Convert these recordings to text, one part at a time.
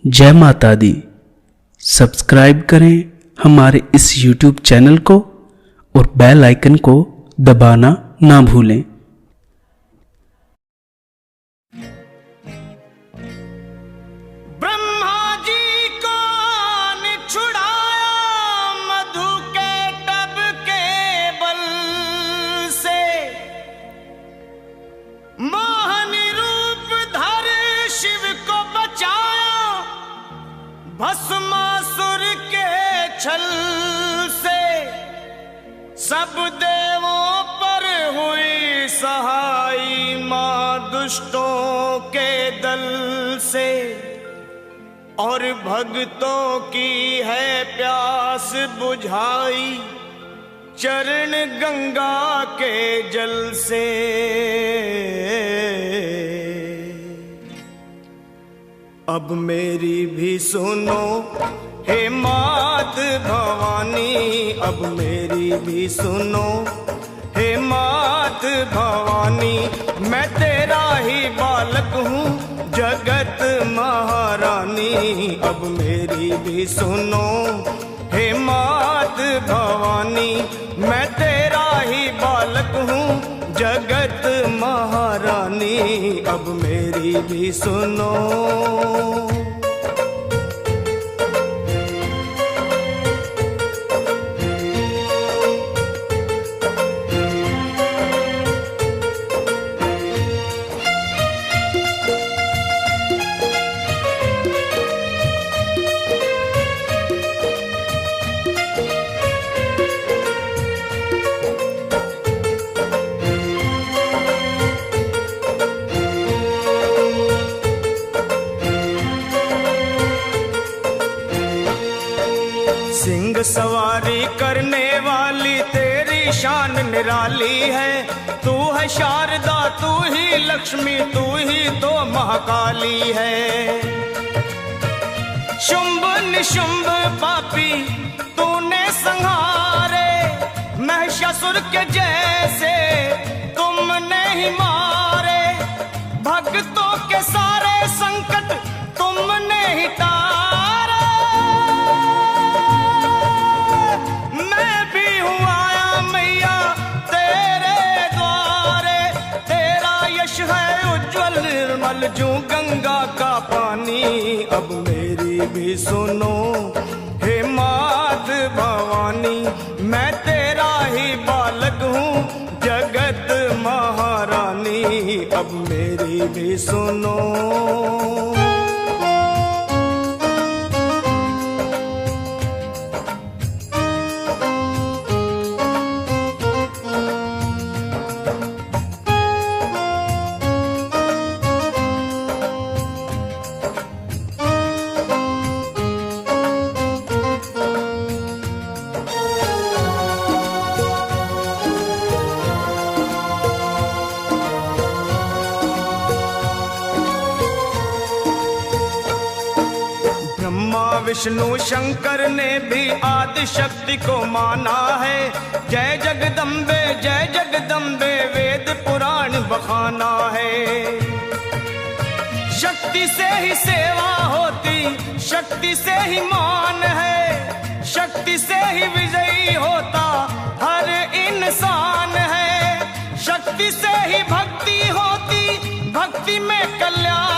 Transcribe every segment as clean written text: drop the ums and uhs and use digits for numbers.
जय माता दी। सब्सक्राइब करें हमारे इस YouTube चैनल को और बेल आइकन को दबाना ना भूलें। ब्रह्मा जी को छुड़ाया मधु के टब के बल से, मोहनी रूप धर शिव को बचाया भस्मासुर के छल से। सब देवों पर हुई सहाई मां दुष्टों के दल से, और भक्तों की है प्यास बुझाई चरण गंगा के जल से। अब मेरी भी सुनो हे मात भवानी, अब मेरी भी सुनो हे मात भवानी। मैं तेरा ही बालक हूँ जगत महारानी, अब मेरी भी सुनो हे मात भवानी। मैं तेरा ही बालक हूँ जगत महारानी, अब मेरी भी सुनो। सिंह सवारी करने वाली तेरी शान निराली है। तू है शारदा, तू ही लक्ष्मी, तू ही तो महाकाली है। शुंभ निशुंभ पापी तूने संहारे, महिषासुर के जैसे तुमने ही मारे। भक्तों के सारे संकट तुमने ही तारे। निर्मल जो गंगा का पानी, अब मेरी भी सुनो हे मात भवानी। मैं तेरा ही बालक हूँ जगत महारानी, अब मेरी भी सुनो। विष्णु शंकर ने भी आदि शक्ति को माना है। जय जगदम्बे वेद पुराण बखाना है। शक्ति से ही सेवा होती, शक्ति से ही मान है, शक्ति से ही विजयी होता हर इंसान है। शक्ति से ही भक्ति होती, भक्ति में कल्याण।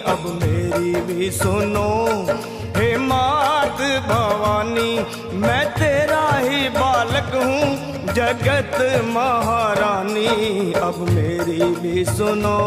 अब मेरी भी सुनो हे मात भवानी। मैं तेरा ही बालक हूँ जगत महारानी, अब मेरी भी सुनो।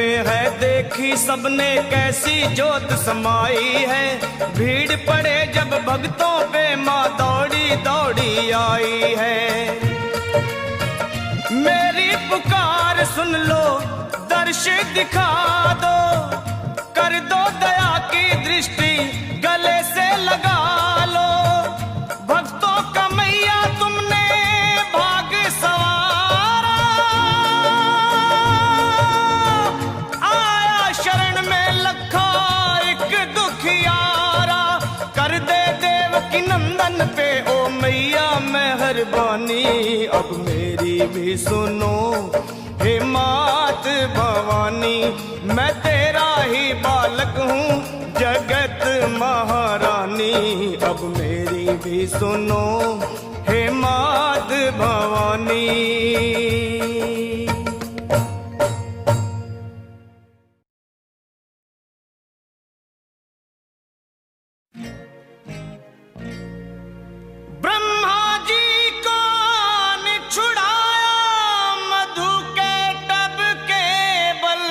में है देखी सबने कैसी जोत समाई है। भीड़ पड़े जब भक्तों पे माँ दौड़ी दौड़ी आई है। मेरी पुकार सुन लो, दर्श दिखा दो, कर दो दया की दृष्टि गले से लगा लो। भक्तों का मैया तुमने भाग सवारा, आया शरण में लखा एक दुखियारा। कर दे देवकी नंदन पे ओ मैया मेहरबानी, अब मेरी भी सुनो हे मात भवानी। मैं तेरा ही बालक हूँ जगत महारानी, अब मेरी भी सुनो हे मात भवानी। ब्रह्मा जी को छुड़ाया मधु के टब के बल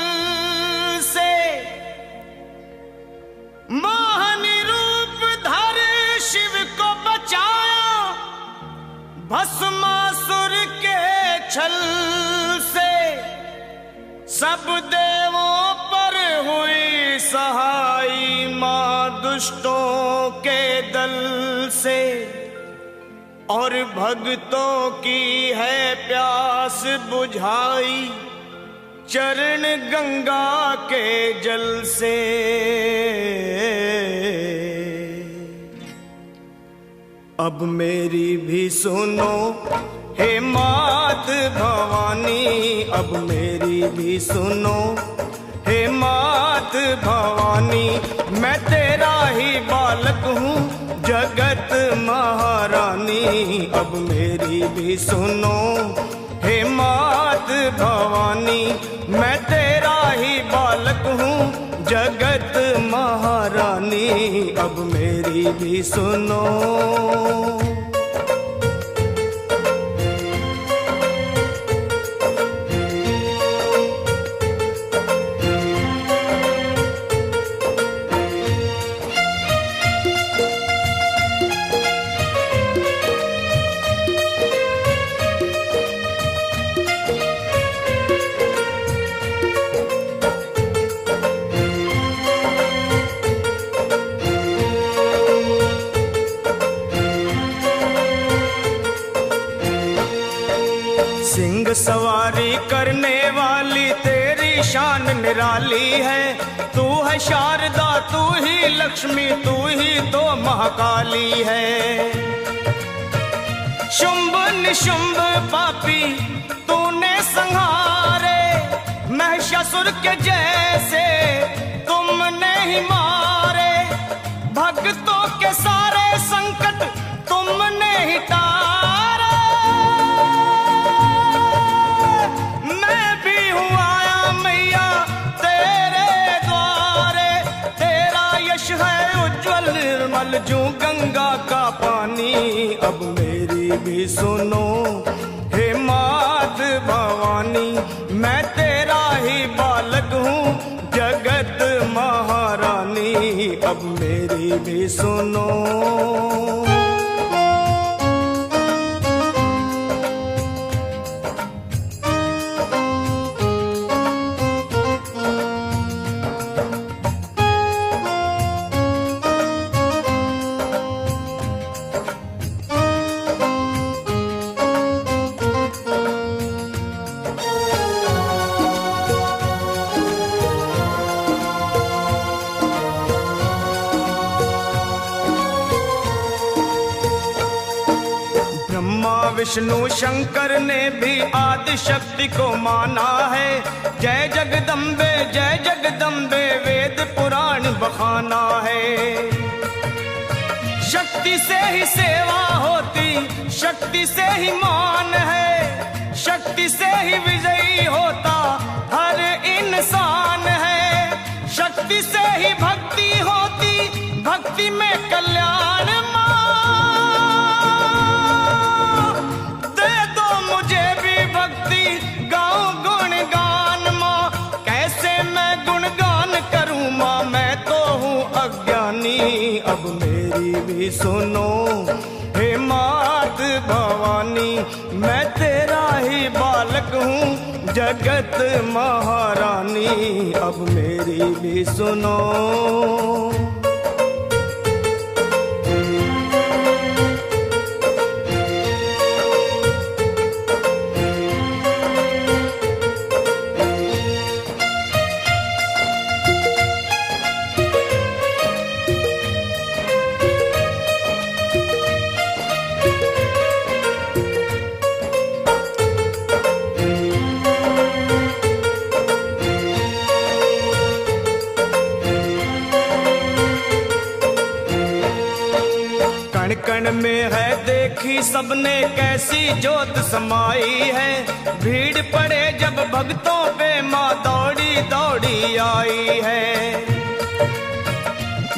से, मोहनी रूप धर शिव को बचाया भस्मासुर के छल से। सब देवों पर हुई सहाई मां दुष्टों के दल से, और भक्तों की है प्यास बुझाई चरण गंगा के जल से। अब मेरी भी सुनो हे मात भवानी, अब मेरी भी सुनो हे मात भवानी। मैं तेरा ही बालक हूँ जगत महारानी, अब मेरी भी सुनो हे मात भवानी। मैं तेरा ही बालक हूँ जगत महारानी, अब मेरी भी सुनो। सिंह सवारी करने वाली तेरी शान निराली है। तू है शारदा, तू ही लक्ष्मी, तू ही तो महाकाली है। शुंभ निशुंभ पापी तूने संहारे, महिषासुर के जैसे तुमने ही मारे। भक्तों के सारे संकट तुमने ही तारे। मैं भी हूँ आया मैया तेरे द्वारे, तेरा यश है उज्जवल निर्मल जो गंगा का पानी। अब मेरी भी सुनो हे मात भवानी, मैं तेरा ही बालक हूँ जगत महारानी। अब मेरी भी सुनो। विष्णु शंकर ने भी आदि शक्ति को माना है। जय जगदम्बे वेद पुराण बखाना है। शक्ति से ही सेवा होती, शक्ति से ही मान है, शक्ति से ही विजयी होता हर इंसान है। शक्ति से ही भक्ति होती, भक्ति में कल्याण। मुझे भी भक्ति गाऊं गुणगान माँ, कैसे भी सुनो। हे मात भवानी मैं तेरा ही बालक हूँ जगत महारानी, अब मेरी भी सुनो। कण कण में है देखी सबने कैसी जोत समाई है, भीड़ पड़े जब भक्तों पे माँ दौड़ी दौड़ी आई है।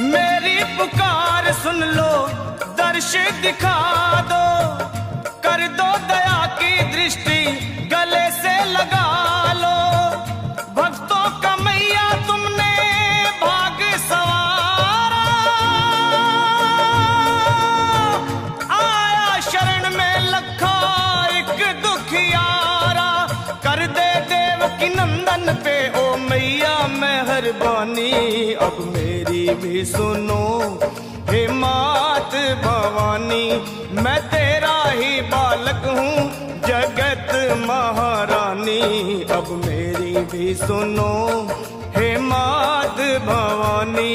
मेरी पुकार सुन लो दर्श दिखा दो, कर दो दया की दृष्टि गले से लगा लो। भक्तों का मैया तुमने भाग सवारा, आया शरण में लखा एक दुखियारा। कर दे देवकी नंदन पे ओ मैया मेहरबानी, अब मेरी भी सुनो। हे मात भवानी मैं तेरा ही बालक हूँ जगत महारानी, अब मेरी भी सुनो। हे मात भवानी।